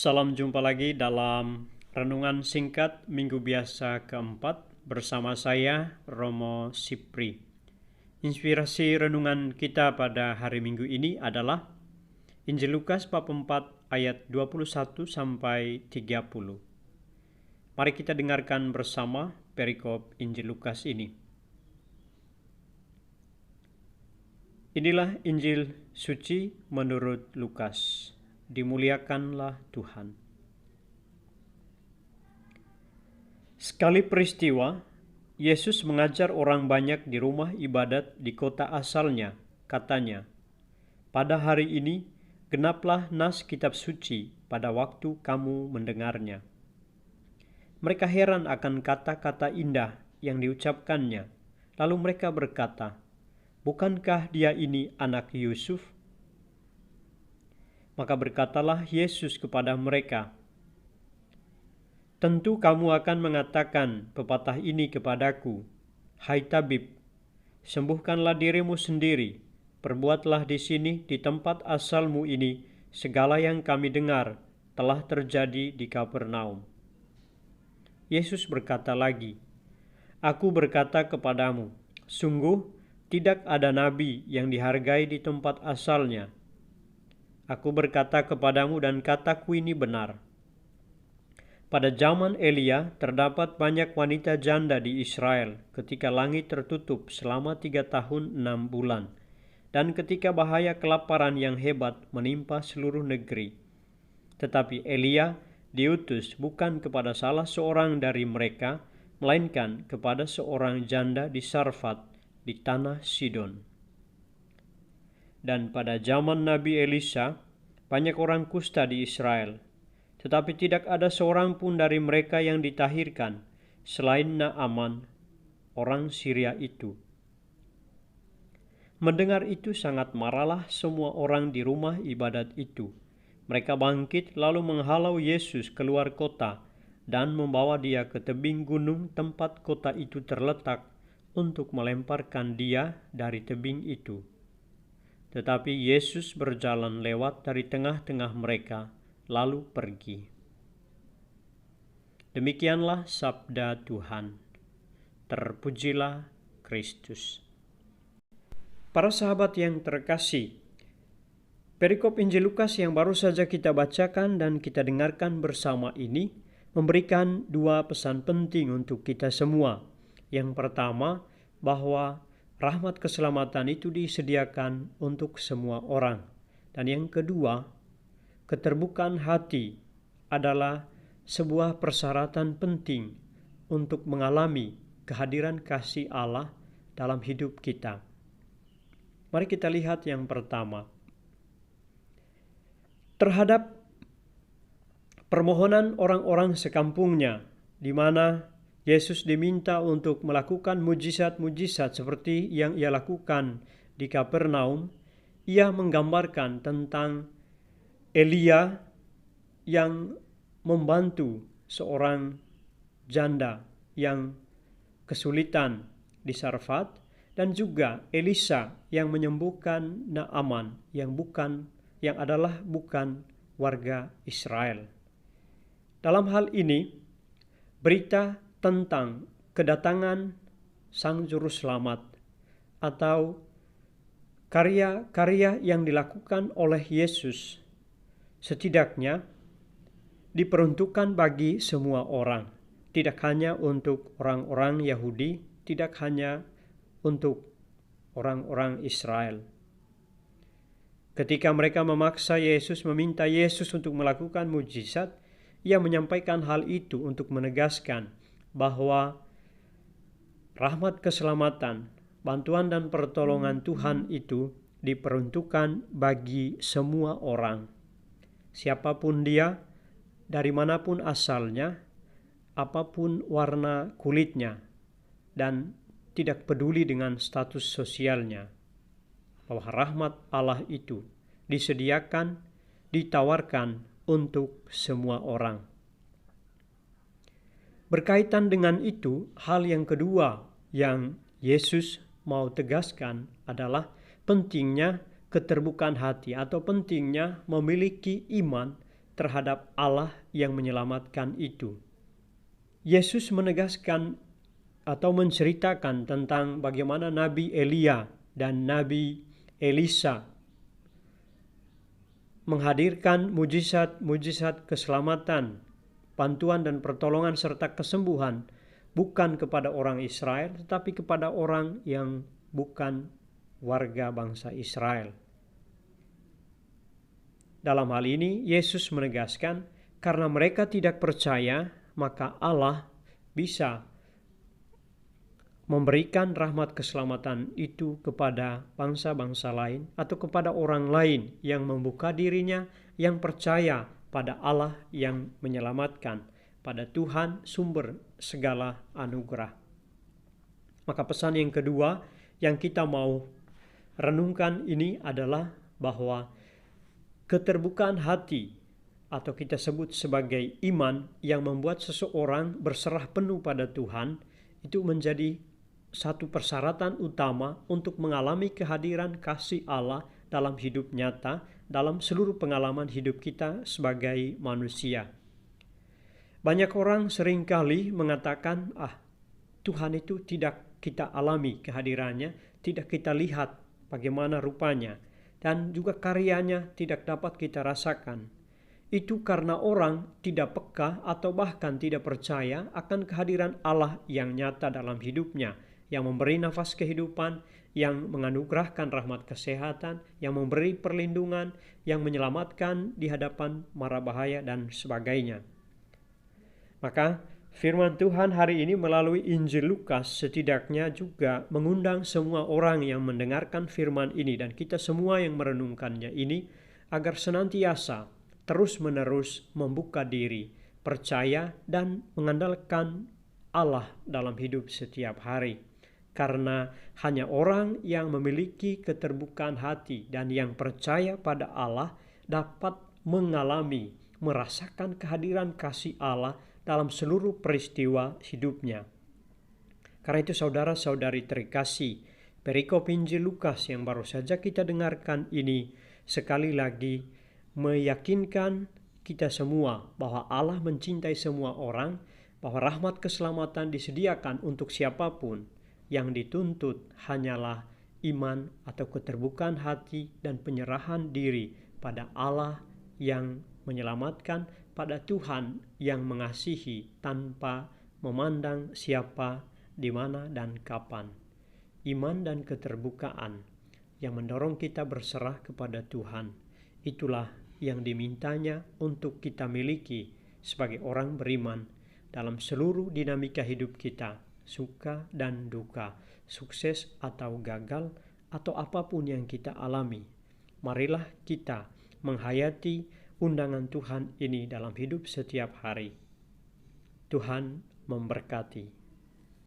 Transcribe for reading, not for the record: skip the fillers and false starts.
Salam jumpa lagi dalam Renungan Singkat Minggu Biasa keempat bersama saya, Romo Sipri. Inspirasi renungan kita pada hari Minggu ini adalah Injil Lukas bab 4 ayat 21 sampai 30. Mari kita dengarkan bersama perikop Injil Lukas ini. Inilah Injil suci menurut Lukas. Dimuliakanlah Tuhan. Sekali peristiwa, Yesus mengajar orang banyak di rumah ibadat di kota asalnya. Katanya, "Pada hari ini, genaplah nas kitab suci pada waktu kamu mendengarnya." Mereka heran akan kata-kata indah yang diucapkannya. Lalu mereka berkata, "Bukankah dia ini anak Yusuf?" Maka berkatalah Yesus kepada mereka, "Tentu kamu akan mengatakan pepatah ini kepadaku, 'Hai tabib, sembuhkanlah dirimu sendiri, perbuatlah di sini di tempat asalmu ini segala yang kami dengar telah terjadi di Kapernaum.' Yesus berkata lagi, 'Aku berkata kepadamu, sungguh tidak ada nabi yang dihargai di tempat asalnya. Aku berkata kepadamu dan kataku ini benar. Pada zaman Elia terdapat banyak wanita janda di Israel ketika langit tertutup selama 3 tahun 6 bulan dan ketika bahaya kelaparan yang hebat menimpa seluruh negeri. Tetapi Elia diutus bukan kepada salah seorang dari mereka, melainkan kepada seorang janda di Sarfat di tanah Sidon. Dan pada zaman Nabi Elisa, banyak orang kusta di Israel, tetapi tidak ada seorang pun dari mereka yang ditahirkan, selain Naaman, orang Syria itu." Mendengar itu sangat marahlah semua orang di rumah ibadat itu. Mereka bangkit lalu menghalau Yesus keluar kota dan membawa dia ke tebing gunung tempat kota itu terletak untuk melemparkan dia dari tebing itu. Tetapi Yesus berjalan lewat dari tengah-tengah mereka, lalu pergi. Demikianlah sabda Tuhan. Terpujilah Kristus. Para sahabat yang terkasih, perikop Injil Lukas yang baru saja kita bacakan dan kita dengarkan bersama ini memberikan dua pesan penting untuk kita semua. Yang pertama, bahwa rahmat keselamatan itu disediakan untuk semua orang. Dan yang kedua, keterbukaan hati adalah sebuah persyaratan penting untuk mengalami kehadiran kasih Allah dalam hidup kita. Mari kita lihat yang pertama. Terhadap permohonan orang-orang sekampungnya, di mana Yesus diminta untuk melakukan mujizat-mujizat seperti yang ia lakukan di Kapernaum. Ia menggambarkan tentang Elia yang membantu seorang janda yang kesulitan di Sarfat, dan juga Elisa yang menyembuhkan Naaman yang adalah bukan warga Israel. Dalam hal ini, berita tentang kedatangan Sang Juru Selamat atau karya-karya yang dilakukan oleh Yesus setidaknya diperuntukkan bagi semua orang, tidak hanya untuk orang-orang Yahudi, tidak hanya untuk orang-orang Israel. Ketika mereka memaksa Yesus, meminta Yesus untuk melakukan mujizat, ia menyampaikan hal itu untuk menegaskan bahwa rahmat keselamatan, bantuan dan pertolongan Tuhan itu diperuntukkan bagi semua orang. Siapapun dia, dari manapun asalnya, apapun warna kulitnya, dan tidak peduli dengan status sosialnya, bahwa rahmat Allah itu disediakan, ditawarkan untuk semua orang. Berkaitan dengan itu, hal yang kedua yang Yesus mau tegaskan adalah pentingnya keterbukaan hati atau pentingnya memiliki iman terhadap Allah yang menyelamatkan itu. Yesus menegaskan atau menceritakan tentang bagaimana Nabi Elia dan Nabi Elisa menghadirkan mujizat-mujizat keselamatan, bantuan dan pertolongan serta kesembuhan bukan kepada orang Israel tetapi kepada orang yang bukan warga bangsa Israel. Dalam hal ini Yesus menegaskan karena mereka tidak percaya, maka Allah bisa memberikan rahmat keselamatan itu kepada bangsa-bangsa lain atau kepada orang lain yang membuka dirinya, yang percaya pada Allah yang menyelamatkan, pada Tuhan sumber segala anugerah. Maka pesan yang kedua yang kita mau renungkan ini adalah bahwa keterbukaan hati atau kita sebut sebagai iman yang membuat seseorang berserah penuh pada Tuhan itu menjadi satu persyaratan utama untuk mengalami kehadiran kasih Allah dalam hidup nyata, dalam seluruh pengalaman hidup kita sebagai manusia. Banyak orang seringkali mengatakan, Tuhan itu tidak kita alami kehadirannya, tidak kita lihat bagaimana rupanya, dan juga karyanya tidak dapat kita rasakan. Itu karena orang tidak peka atau bahkan tidak percaya akan kehadiran Allah yang nyata dalam hidupnya, yang memberi nafas kehidupan, yang menganugerahkan rahmat kesehatan, yang memberi perlindungan, yang menyelamatkan di hadapan mara bahaya dan sebagainya. Maka firman Tuhan hari ini melalui Injil Lukas setidaknya juga mengundang semua orang yang mendengarkan firman ini dan kita semua yang merenungkannya ini agar senantiasa terus-menerus membuka diri, percaya dan mengandalkan Allah dalam hidup setiap hari. Karena hanya orang yang memiliki keterbukaan hati dan yang percaya pada Allah dapat mengalami, merasakan kehadiran kasih Allah dalam seluruh peristiwa hidupnya. Karena itu saudara-saudari terkasih, perikop Injil Lukas yang baru saja kita dengarkan ini sekali lagi meyakinkan kita semua bahwa Allah mencintai semua orang, bahwa rahmat keselamatan disediakan untuk siapapun. Yang dituntut hanyalah iman atau keterbukaan hati dan penyerahan diri pada Allah yang menyelamatkan, pada Tuhan yang mengasihi tanpa memandang siapa, di mana dan kapan. Iman dan keterbukaan yang mendorong kita berserah kepada Tuhan. Itulah yang dimintanya untuk kita miliki sebagai orang beriman dalam seluruh dinamika hidup kita. Suka dan duka, sukses atau gagal, atau apapun yang kita alami. Marilah kita menghayati undangan Tuhan ini dalam hidup setiap hari. Tuhan memberkati.